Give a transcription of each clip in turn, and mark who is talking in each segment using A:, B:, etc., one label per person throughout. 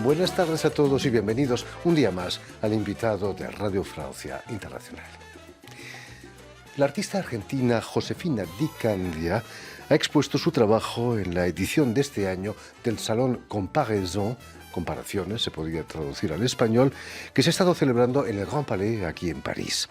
A: Buenas tardes a todos y bienvenidos un día más al invitado de Radio Francia Internacional. La artista argentina Josefina Di Candia ha expuesto su trabajo en la edición de este año del Salón Comparaison, comparaciones, se podría traducir al español, que se ha estado celebrando en el Grand Palais, aquí en París.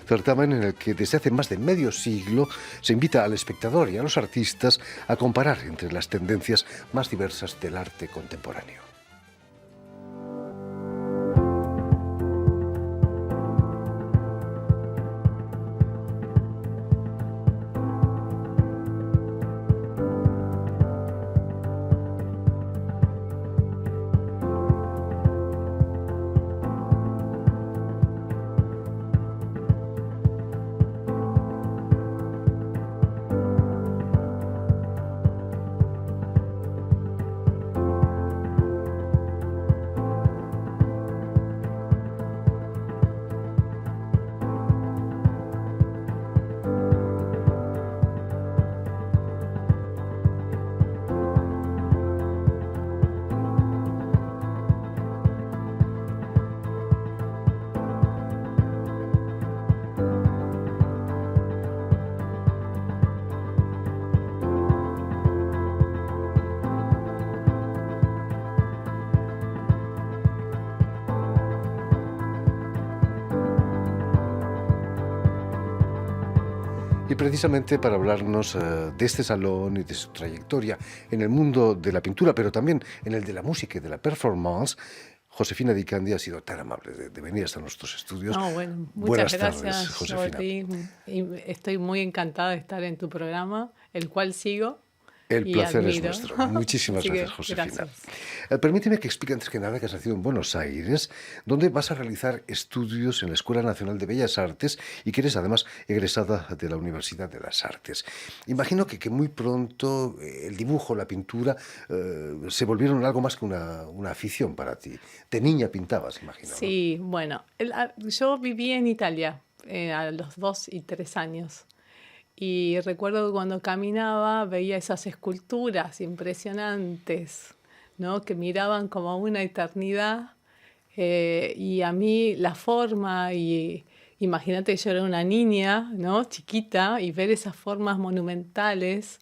A: Certamen en el que desde hace más de medio siglo se invita al espectador y a los artistas a comparar entre las tendencias más diversas del arte contemporáneo. Y precisamente para hablarnos de este salón y de su trayectoria en el mundo de la pintura, pero también en el de la música y de la performance, Josefina Di Candia ha sido tan amable de venir hasta nuestros estudios.
B: No, bueno,
A: Buenas
B: muchas
A: tardes,
B: gracias,
A: Josefina.
B: Jordi. Y estoy muy encantada de estar en tu programa, el cual sigo.
A: El placer es
B: admiro.
A: nuestro. Muchísimas gracias, Josefina.
B: Gracias.
A: Permíteme que explique antes que nada que has nacido en Buenos Aires, donde vas a realizar estudios en la Escuela Nacional de Bellas Artes y que eres además egresada de la Universidad de las Artes. Imagino que muy pronto el dibujo, la pintura, se volvieron algo más que una afición para ti. De niña pintabas, imagino.
B: Sí, ¿no? Bueno, yo viví en Italia a los 2 y 3 años. Y recuerdo que cuando caminaba veía esas esculturas impresionantes, ¿no? Que miraban como una eternidad. Y a mí la forma, y imagínate que yo era una niña, ¿no? Chiquita, y ver esas formas monumentales,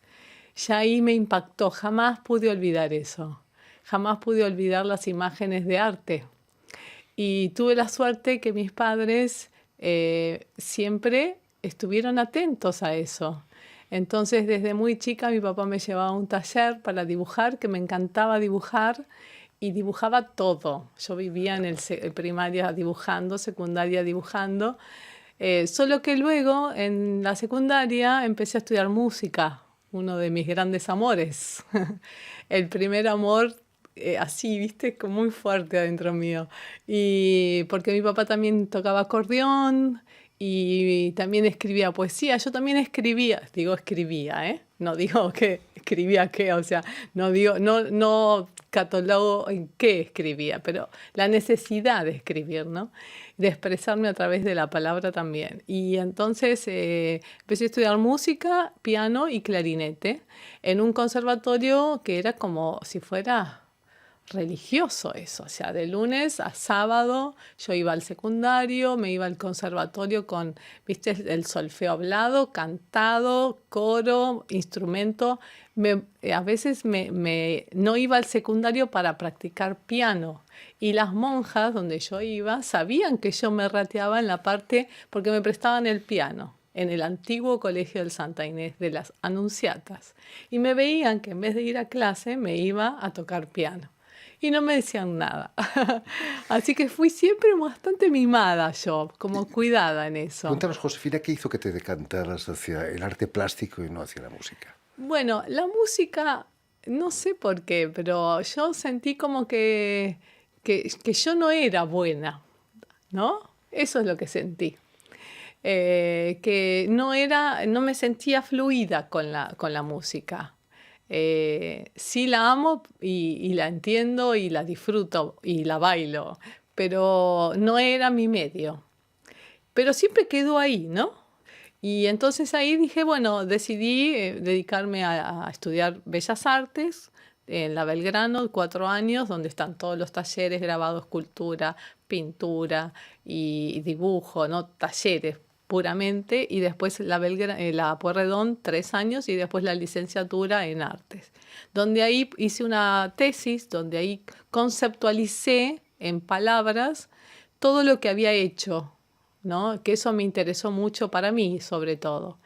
B: ya ahí me impactó. Jamás pude olvidar eso. Jamás pude olvidar las imágenes de arte. Y tuve la suerte que mis padres siempre estuvieron atentos a eso. Entonces, desde muy chica, mi papá me llevaba a un taller para dibujar, que me encantaba dibujar, y dibujaba todo. Yo vivía en el primaria dibujando, secundaria dibujando, solo que luego, en la secundaria, empecé a estudiar música, uno de mis grandes amores. El primer amor así, viste, como muy fuerte adentro mío. Y porque mi papá también tocaba acordeón, y también escribía poesía. Yo también escribía, digo escribía, ¿eh? No digo que escribía qué, o sea, no catalogo en qué escribía, pero la necesidad de escribir, ¿no? De expresarme a través de la palabra también. Y entonces empecé a estudiar música, piano y clarinete en un conservatorio que era como si fuera religioso eso, o sea, de lunes a sábado yo iba al secundario, me iba al conservatorio con, viste, el solfeo hablado, cantado, coro, instrumento. A veces no iba al secundario para practicar piano, y las monjas donde yo iba sabían que yo me rateaba en la parte porque me prestaban el piano en el antiguo colegio del Santa Inés de las Anunciatas, y me veían que en vez de ir a clase me iba a tocar piano. Y no me decían nada. Así que fui siempre bastante mimada yo, como cuidada en eso.
A: Cuéntanos, Josefina, ¿qué hizo que te decantaras hacia el arte plástico y no hacia la música?
B: Bueno, la música, no sé por qué, pero yo sentí como que yo no era buena, ¿no? Eso es lo que sentí. Que no me sentía fluida con la música. Sí la amo y la entiendo y la disfruto y la bailo, pero no era mi medio. Pero siempre quedó ahí, ¿no? Y entonces ahí dije, bueno, decidí dedicarme a estudiar Bellas Artes, en la Belgrano, 4 años, donde están todos los talleres, grabado, escultura, pintura y dibujo, ¿no? Talleres puramente, y después la Pueyrredón 3 años y después la licenciatura en artes, donde ahí hice una tesis, donde ahí conceptualicé en palabras todo lo que había hecho, ¿no? Que eso me interesó mucho para mí, sobre todo,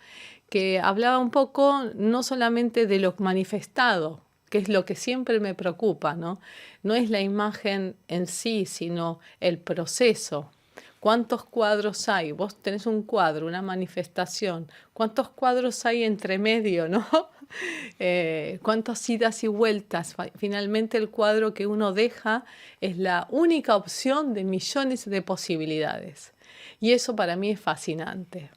B: que hablaba un poco no solamente de lo manifestado, que es lo que siempre me preocupa, ¿no? No es la imagen en sí, sino el proceso. ¿Cuántos cuadros hay? Vos tenés un cuadro, una manifestación. ¿Cuántos cuadros hay entre medio, no? ¿Cuántas idas y vueltas? Finalmente el cuadro que uno deja es la única opción de millones de posibilidades. Y eso para mí es fascinante.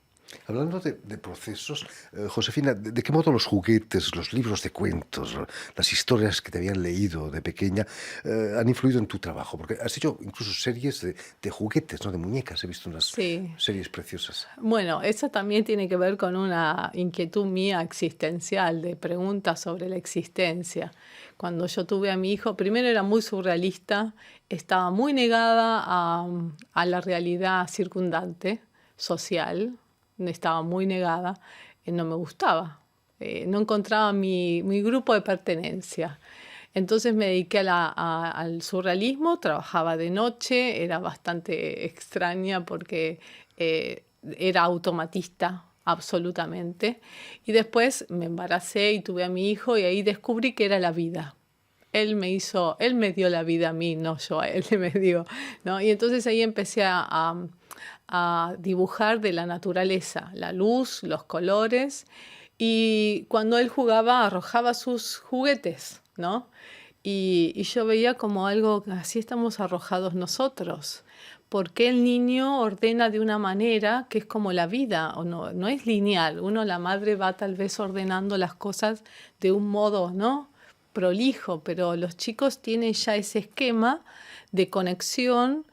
A: Hablando de procesos, Josefina, ¿de qué modo los juguetes, los libros de cuentos, las historias que te habían leído de pequeña han influido en tu trabajo? Porque has hecho incluso series de juguetes, ¿no? De muñecas, he visto unas
B: Sí.
A: series preciosas.
B: Bueno, eso también tiene que ver con una inquietud mía existencial, de preguntas sobre la existencia. Cuando yo tuve a mi hijo, primero era muy surrealista, estaba muy negada a la realidad circundante, social, estaba muy negada, no me gustaba, no encontraba mi grupo de pertenencia. Entonces me dediqué al surrealismo, trabajaba de noche, era bastante extraña porque era automatista absolutamente. Y después me embaracé y tuve a mi hijo y ahí descubrí que era la vida. Él me dio la vida a mí, no yo a él me dio, ¿no? Y entonces ahí empecé a dibujar de la naturaleza, la luz, los colores, y cuando él jugaba arrojaba sus juguetes, ¿no? Y yo veía como algo, así estamos arrojados nosotros. Porque el niño ordena de una manera que es como la vida, o no es lineal. La madre va tal vez ordenando las cosas de un modo, ¿no? Prolijo, pero los chicos tienen ya ese esquema de conexión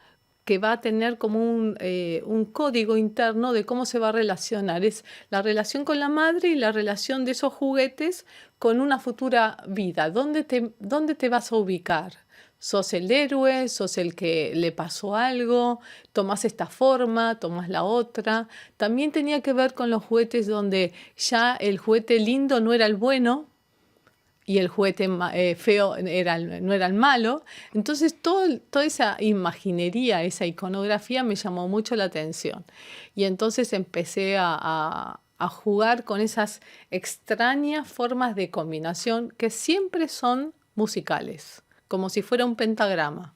B: que va a tener como un código interno de cómo se va a relacionar. Es la relación con la madre y la relación de esos juguetes con una futura vida. ¿Dónde te vas a ubicar? ¿Sos el héroe? ¿Sos el que le pasó algo? ¿Tomás esta forma? ¿Tomás la otra? También tenía que ver con los juguetes donde ya el juguete lindo no era el bueno, y el juguete feo no era el malo. Entonces toda esa imaginería, esa iconografía me llamó mucho la atención. Y entonces empecé a jugar con esas extrañas formas de combinación que siempre son musicales, como si fuera un pentagrama.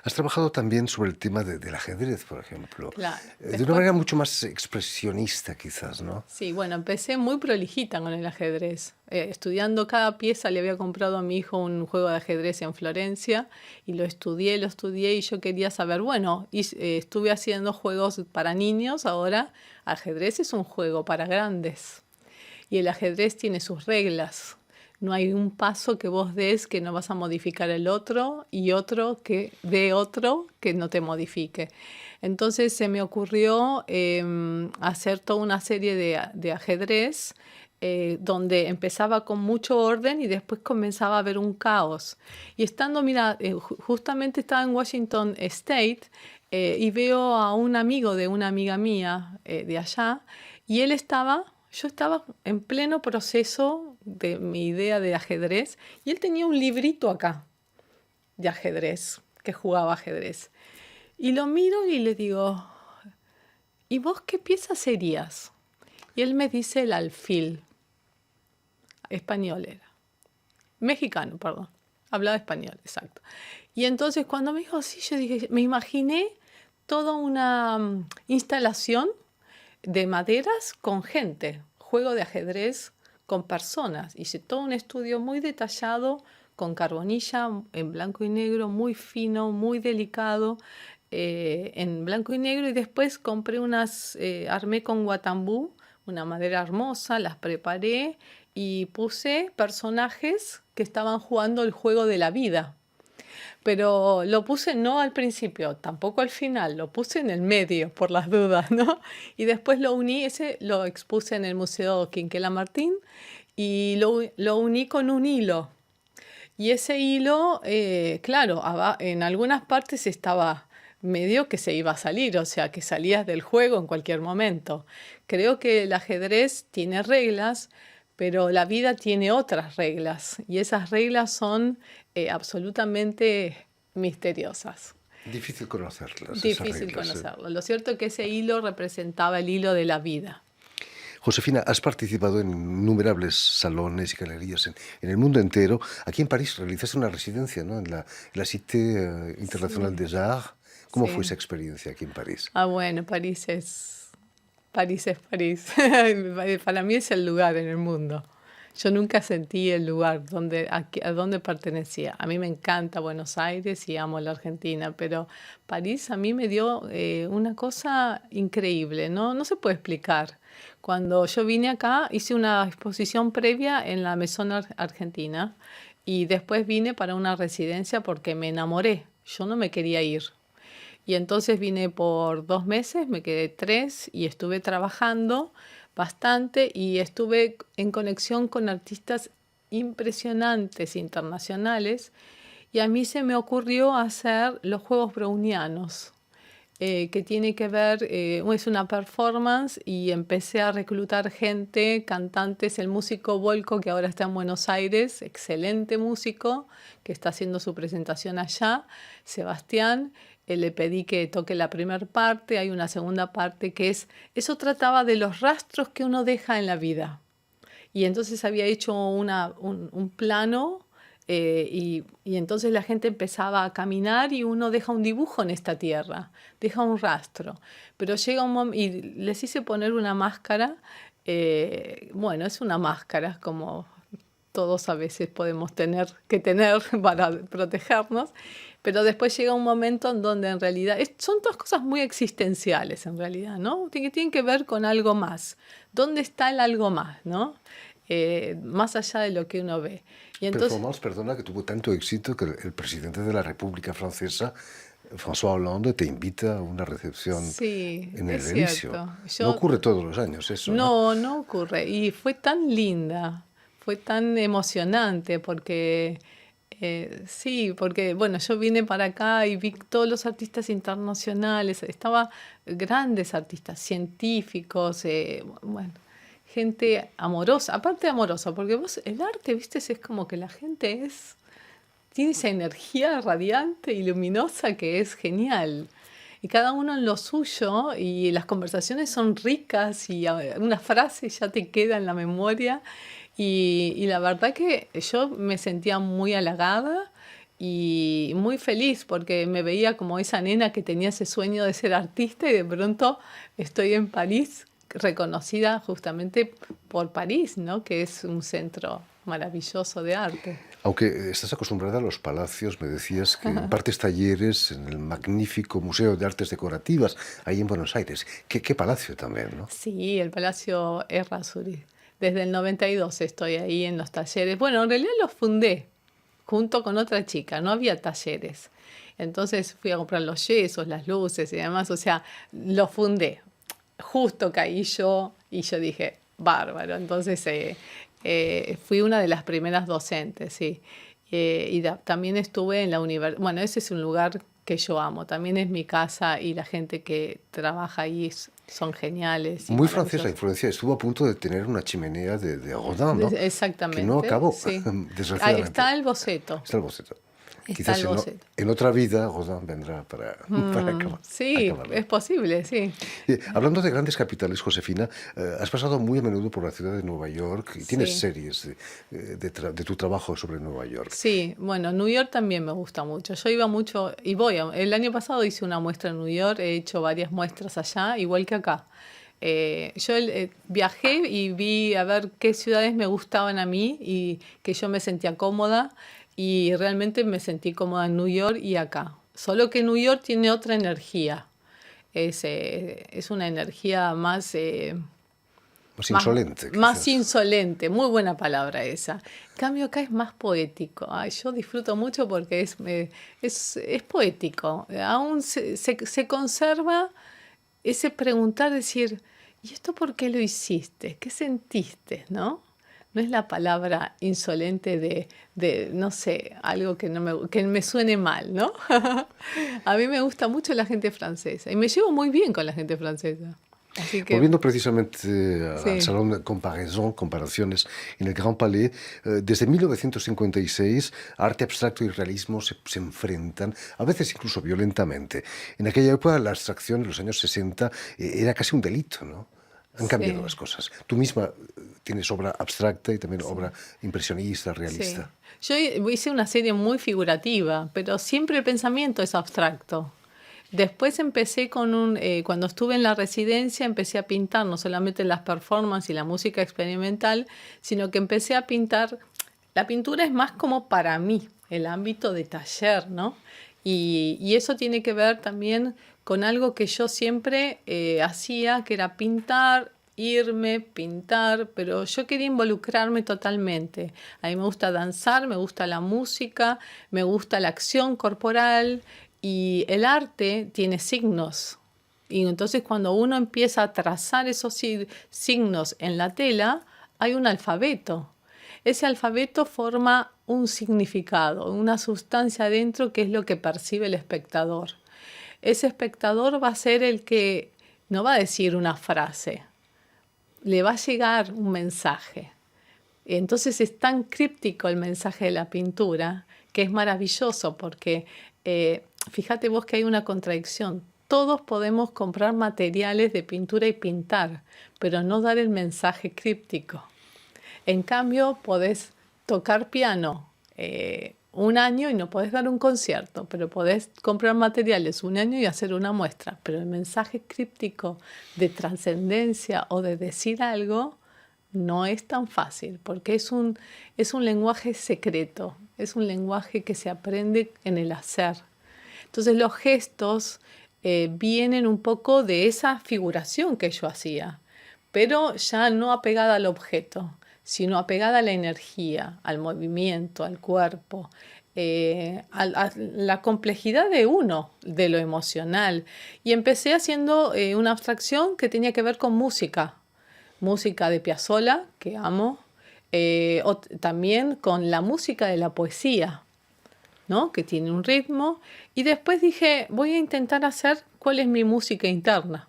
A: Has trabajado también sobre el tema del ajedrez, por ejemplo,
B: Claro.
A: de una manera mucho más expresionista quizás, ¿no?
B: Sí, bueno, empecé muy prolijita con el ajedrez. Estudiando cada pieza, le había comprado a mi hijo un juego de ajedrez en Florencia y lo estudié y yo quería saber, bueno, estuve haciendo juegos para niños, ahora ajedrez es un juego para grandes y el ajedrez tiene sus reglas. No hay un paso que vos des que no vas a modificar el otro y otro que dé otro que no te modifique. Entonces se me ocurrió hacer toda una serie de ajedrez donde empezaba con mucho orden y después comenzaba a haber un caos. Y estando, mira, justamente estaba en Washington State y veo a un amigo de una amiga mía de allá y yo estaba en pleno proceso de mi idea de ajedrez y él tenía un librito acá de ajedrez, que jugaba ajedrez. Y lo miro y le digo, ¿y vos qué pieza serías? Y él me dice el alfil. Español era. Mexicano, perdón. Hablaba español, exacto. Y entonces cuando me dijo así, yo dije, me imaginé toda una instalación de maderas con gente, juego de ajedrez con personas. Hice todo un estudio muy detallado con carbonilla en blanco y negro, muy fino, muy delicado, en blanco y negro. Y después compré armé con guatambú, una madera hermosa, las preparé y puse personajes que estaban jugando el juego de la vida. Pero lo puse no al principio, tampoco al final, lo puse en el medio por las dudas, ¿no? Y después lo expuse en el Museo Quinquela Martín y lo uní con un hilo. Y ese hilo, claro, en algunas partes estaba medio que se iba a salir, o sea, que salías del juego en cualquier momento. Creo que el ajedrez tiene reglas, pero la vida tiene otras reglas, y esas reglas son absolutamente misteriosas.
A: Difícil conocerlas, esas
B: Difícil
A: reglas.
B: conocerlo. Lo cierto es que ese hilo representaba el hilo de la vida.
A: Josefina, has participado en innumerables salones y galerías en el mundo entero. Aquí en París realizaste una residencia, ¿no? En la Cité Internacional
B: Sí,
A: des Arts. ¿Cómo fue
B: sí.
A: esa experiencia aquí en París?
B: Ah, bueno, París es París es París. Para mí es el lugar en el mundo. Yo nunca sentí el lugar a donde pertenecía. A mí me encanta Buenos Aires y amo la Argentina, pero París a mí me dio una cosa increíble, ¿no? No se puede explicar. Cuando yo vine acá, hice una exposición previa en la Maison Argentina y después vine para una residencia porque me enamoré. Yo no me quería ir. Y entonces vine por 2 meses, me quedé 3 y estuve trabajando bastante y estuve en conexión con artistas impresionantes internacionales y a mí se me ocurrió hacer los Juegos Brownianos, que tiene que ver, es una performance y empecé a reclutar gente, cantantes, el músico Volco que ahora está en Buenos Aires, excelente músico, que está haciendo su presentación allá, Sebastián, le pedí que toque la primera parte, hay una segunda parte que eso trataba de los rastros que uno deja en la vida. Y entonces había hecho un plano y entonces la gente empezaba a caminar y uno deja un dibujo en esta tierra, deja un rastro. Pero llega un momento y les hice poner una máscara. Bueno, es una máscara como todos a veces podemos tener que tener para protegernos, pero después llega un momento en donde en realidad son todas cosas muy existenciales en realidad, ¿no? Que tienen que ver con algo más. ¿Dónde está el algo más, no? Más allá de lo que uno ve. Y entonces,
A: Performance, perdona, que tuvo tanto éxito que el presidente de la República Francesa, François Hollande, te invita a una recepción
B: sí,
A: en el
B: es
A: Elíseo.
B: cierto.
A: No
B: Yo
A: ocurre todos los años eso, ¿no?
B: no, no ocurre. Y fue tan linda, fue tan emocionante porque sí, porque bueno, yo vine para acá y vi todos los artistas internacionales, estaba grandes artistas, científicos, bueno, gente amorosa, aparte de amorosa, porque vos, el arte, viste, es como que la gente tiene esa energía radiante y luminosa que es genial. Y cada uno en lo suyo, y las conversaciones son ricas, y una frase ya te queda en la memoria. Y la verdad que yo me sentía muy halagada y muy feliz porque me veía como esa nena que tenía ese sueño de ser artista y de pronto estoy en París, reconocida justamente por París, ¿no? Que es un centro maravilloso de arte.
A: Aunque estás acostumbrada a los palacios, me decías que impartes talleres en el magnífico Museo de Artes Decorativas, ahí en Buenos Aires. ¿Qué palacio también, ¿no?
B: Sí, el Palacio Errázuriz. Desde el 92 estoy ahí en los talleres. Bueno, en realidad los fundé junto con otra chica, no había talleres. Entonces fui a comprar los yesos, las luces y demás, o sea, lo fundé. Justo caí yo y yo dije, bárbaro. Entonces fui una de las primeras docentes, sí. También estuve en la universidad. Bueno, ese es un lugar que yo amo. También es mi casa y la gente que trabaja ahí son geniales y
A: Muy francesa
B: maravillosos.
A: influencia. Estuvo a punto de tener una chimenea de Rodin, ¿no? Que no
B: Exactamente,
A: acabó,
B: sí. Ahí
A: desgraciadamente.
B: está el boceto.
A: Está el boceto.
B: Está
A: Quizás
B: el boceto.
A: en otra vida Rodin vendrá para
B: Sí,
A: acabarlo.
B: es posible, sí.
A: Hablando de grandes capitales, Josefina, has pasado muy a menudo por la ciudad de Nueva York y tienes
B: Sí.
A: series de tu trabajo sobre Nueva York.
B: Sí, bueno, New York también me gusta mucho. Yo iba mucho y el año pasado hice una muestra en New York, he hecho varias muestras allá, igual que acá. Yo viajé y vi a ver qué ciudades me gustaban a mí y que yo me sentía cómoda y realmente me sentí cómoda en New York y acá. Solo que New York tiene otra energía. Es una energía
A: Más
B: más,
A: insolente,
B: más
A: quizás.
B: insolente, muy buena palabra esa. En cambio acá es más poético. Ay, yo disfruto mucho porque es poético. Aún se conserva ese preguntar, decir, ¿y esto por qué lo hiciste? ¿Qué sentiste? ¿No? no es la palabra insolente no sé, algo que me suene mal, ¿no? A mí me gusta mucho la gente francesa y me llevo muy bien con la gente francesa. Así que,
A: Volviendo precisamente al
B: sí,
A: Salón de Comparaciones en el Grand Palais, desde 1956, arte abstracto y realismo se enfrentan, a veces incluso violentamente. En aquella época, la abstracción, en los años 60, era casi un delito, ¿no? Han cambiado
B: sí,
A: las cosas. Tú misma tienes obra abstracta y también
B: sí.
A: obra impresionista,
B: Sí.
A: realista.
B: Yo hice una serie muy figurativa, pero siempre el pensamiento es abstracto. Después empecé cuando estuve en la residencia, empecé a pintar no solamente las performances y la música experimental, sino que empecé a pintar. La pintura es más como para mí, el ámbito de taller, ¿no? Y eso tiene que ver también con algo que yo siempre hacía, que era pintar, irme, pintar, pero yo quería involucrarme totalmente. A mí me gusta danzar, me gusta la música, me gusta la acción corporal y el arte tiene signos. Y entonces cuando uno empieza a trazar esos signos en la tela, hay un alfabeto. Ese alfabeto forma un significado, una sustancia adentro que es lo que percibe el espectador. Ese espectador va a ser el que no va a decir una frase, le va a llegar un mensaje. Entonces es tan críptico el mensaje de la pintura que es maravilloso porque fíjate vos que hay una contradicción. Todos podemos comprar materiales de pintura y pintar, pero no dar el mensaje críptico. En cambio, podés tocar piano un año y no podés dar un concierto, pero podés comprar materiales un año y hacer una muestra. Pero el mensaje críptico de trascendencia o de decir algo no es tan fácil, porque es un lenguaje secreto, es un lenguaje que se aprende en el hacer. Entonces los gestos vienen un poco de esa figuración que yo hacía, pero ya no apegada al objeto, sino apegada a la energía, al movimiento, al cuerpo, a la complejidad de uno, de lo emocional. Y empecé haciendo una abstracción que tenía que ver con música, música de Piazzolla, que amo, también con la música de la poesía, ¿no? Que tiene un ritmo. Y después dije, voy a intentar hacer cuál es mi música interna.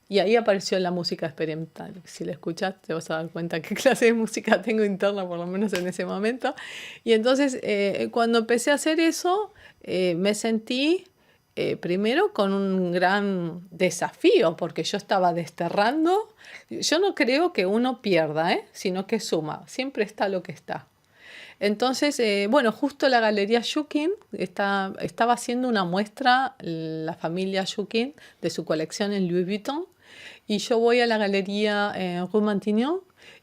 B: Y ahí apareció la música experimental. Si la escuchas te vas a dar cuenta qué clase de música tengo interna, por lo menos en ese momento. Y entonces cuando empecé a hacer eso, me sentí primero con un gran desafío, porque yo estaba desterrando. Yo no creo que uno pierda, sino que suma. Siempre está lo que está. Entonces, bueno, justo la Galería Shukin estaba haciendo una muestra, la familia Shukin, de su colección en Louis Vuitton. Y yo voy a la Galería Rue Matignon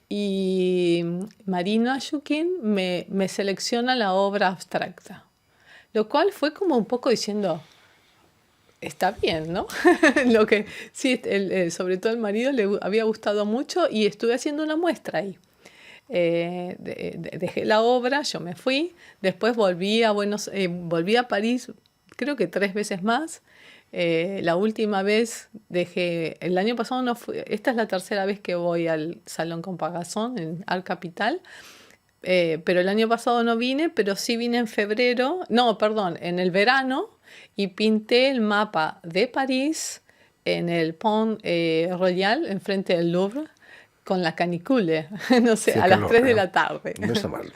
B: y Marina Shukin me selecciona la obra abstracta. Lo cual fue como un poco diciendo, está bien, ¿no? Lo que sí, sobre todo al marido le había gustado mucho y estuve haciendo una muestra ahí. Dejé la obra, yo me fui, después volví a París, creo que 3 veces más. La última vez el año pasado no fui, esta es la tercera vez que voy al Salón Compagazón en Art Capital, pero el año pasado no vine, pero sí vine en febrero, no, perdón, en el verano y pinté el mapa de París en el Pont Royal, enfrente del Louvre, con la canicule, no sé,
A: Hacía
B: a las
A: calor,
B: 3 de
A: ¿eh?
B: la tarde.
A: No está mal.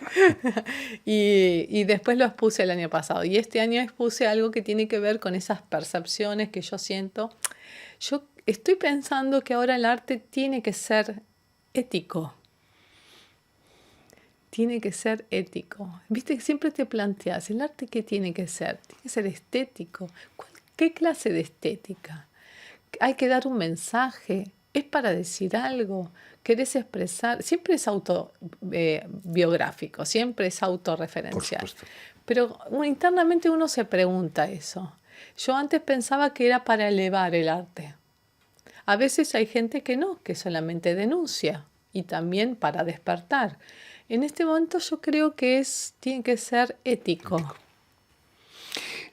B: Y después lo expuse el año pasado. Y este año expuse algo que tiene que ver con esas percepciones que yo siento. Yo estoy pensando que ahora el arte tiene que ser ético. Tiene que ser ético. Viste que siempre te planteas, ¿el arte qué tiene que ser? Tiene que ser estético. ¿Qué clase de estética? Hay que dar un mensaje, es para decir algo, querés expresar, siempre es autobiográfico, siempre es
A: Por
B: autorreferencial.
A: supuesto.
B: Pero internamente uno se pregunta eso. Yo antes pensaba que era para elevar el arte. A veces hay gente que no, que solamente denuncia y también para despertar. En este momento yo creo que tiene que ser ético.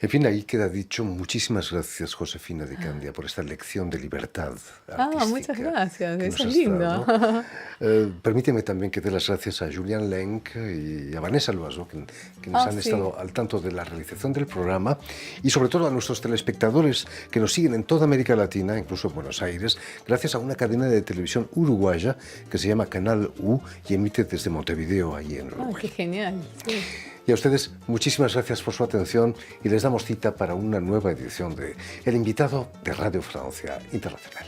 A: En fin, ahí queda dicho. Muchísimas gracias, Josefina de Candia, por esta lección de libertad artística.
B: Muchas gracias,
A: que
B: eso
A: nos
B: es
A: has
B: lindo.
A: dado. Permíteme también que dé las gracias a Julián Lenk y a Vanessa Loazo, que nos han
B: Sí.
A: estado al tanto de la realización del programa, y sobre todo a nuestros telespectadores que nos siguen en toda América Latina, incluso en Buenos Aires, gracias a una cadena de televisión uruguaya que se llama Canal U y emite desde Montevideo, allí en Uruguay.
B: Qué genial. Sí.
A: Y a ustedes, muchísimas gracias por su atención y les damos cita para una nueva edición de El Invitado de Radio Francia Internacional.